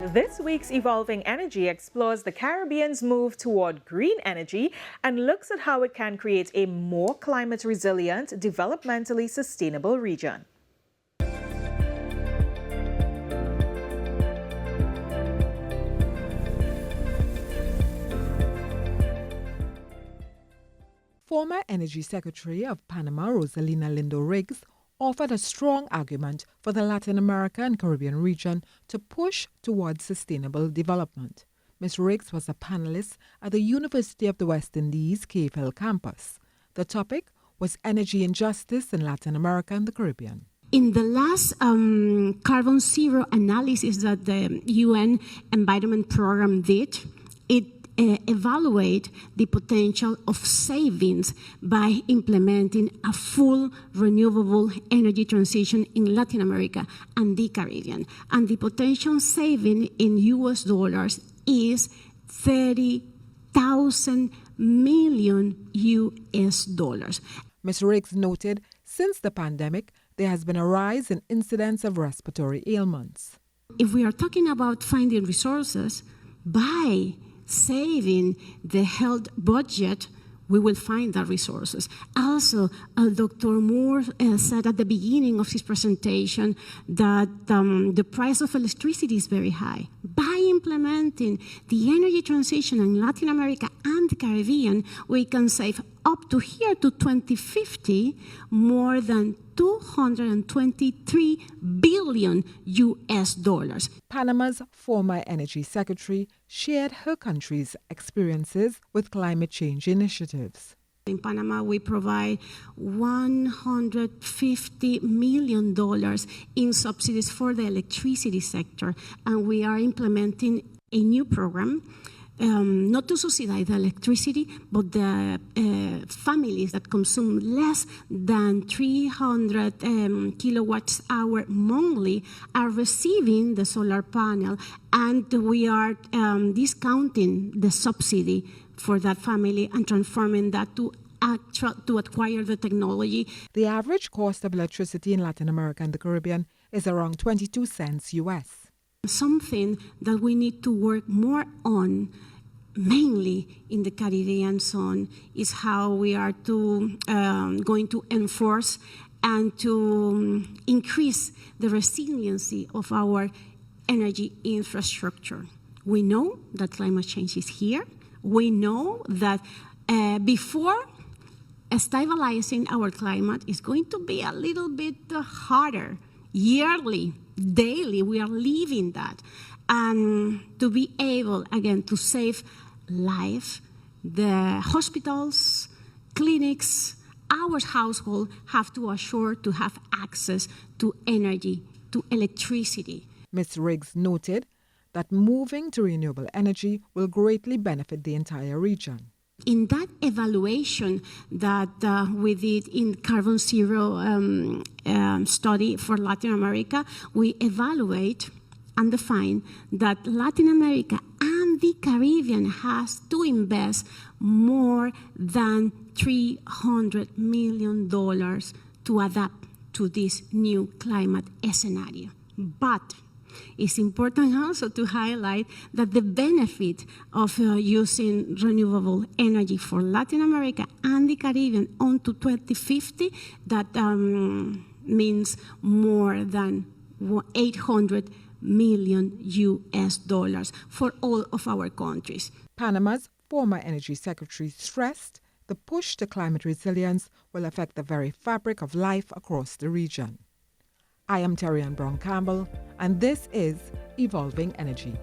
This week's Evolving Energy explores the Caribbean's move toward green energy and looks at how it can create a more climate resilient, developmentally sustainable region. Former Energy Secretary of Panama, Rosalina Lindo Riggs, offered a strong argument for the Latin America and Caribbean region to push towards sustainable development. Ms. Riggs was a panelist at the University of the West Indies Cave Hill campus. The topic was energy injustice in Latin America and the Caribbean. In the last carbon zero analysis that the UN Environment Program did, it evaluate the potential of savings by implementing a full renewable energy transition in Latin America and the Caribbean. And the potential saving in US dollars is 30,000 million US dollars. Ms. Riggs noted since the pandemic, there has been a rise in incidence of respiratory ailments. If we are talking about finding resources by saving the health budget, we will find the resources. Also, Dr. Moore said at the beginning of his presentation that the price of electricity is very high. By implementing the energy transition in Latin America and the Caribbean, we can save up to here to 2050 more than 223 billion US dollars. Panama's former energy secretary shared her country's experiences with climate change initiatives. In Panama, we provide $150 million in subsidies for the electricity sector, and we are implementing a new program not to subsidize the electricity, but the families that consume less than 300 kilowatts hour monthly are receiving the solar panel, and we are discounting the subsidy for that family and transforming that to acquire the technology. The average cost of electricity in Latin America and the Caribbean is around 22 cents US. Something that we need to work more on, mainly in the Caribbean zone, is how we are going to enforce and to increase the resiliency of our energy infrastructure. We know that climate change is here. We know that before stabilizing our climate is going to be a little bit harder. Yearly, daily, we are living that. And to be able, again, to save life, the hospitals, clinics, our household have to assure to have access to energy, to electricity. Ms. Riggs noted that moving to renewable energy will greatly benefit the entire region. In that evaluation that we did in Carbon Zero study for Latin America, we evaluate and define that Latin America and the Caribbean has to invest more than $300 million to adapt to this new climate scenario. But it's important also to highlight that the benefit of using renewable energy for Latin America and the Caribbean on to 2050, that means more than 800 million US dollars for all of our countries. Panama's former energy secretary stressed the push to climate resilience will affect the very fabric of life across the region. I am Terry Ann Brown Campbell, and this is Evolving Energy.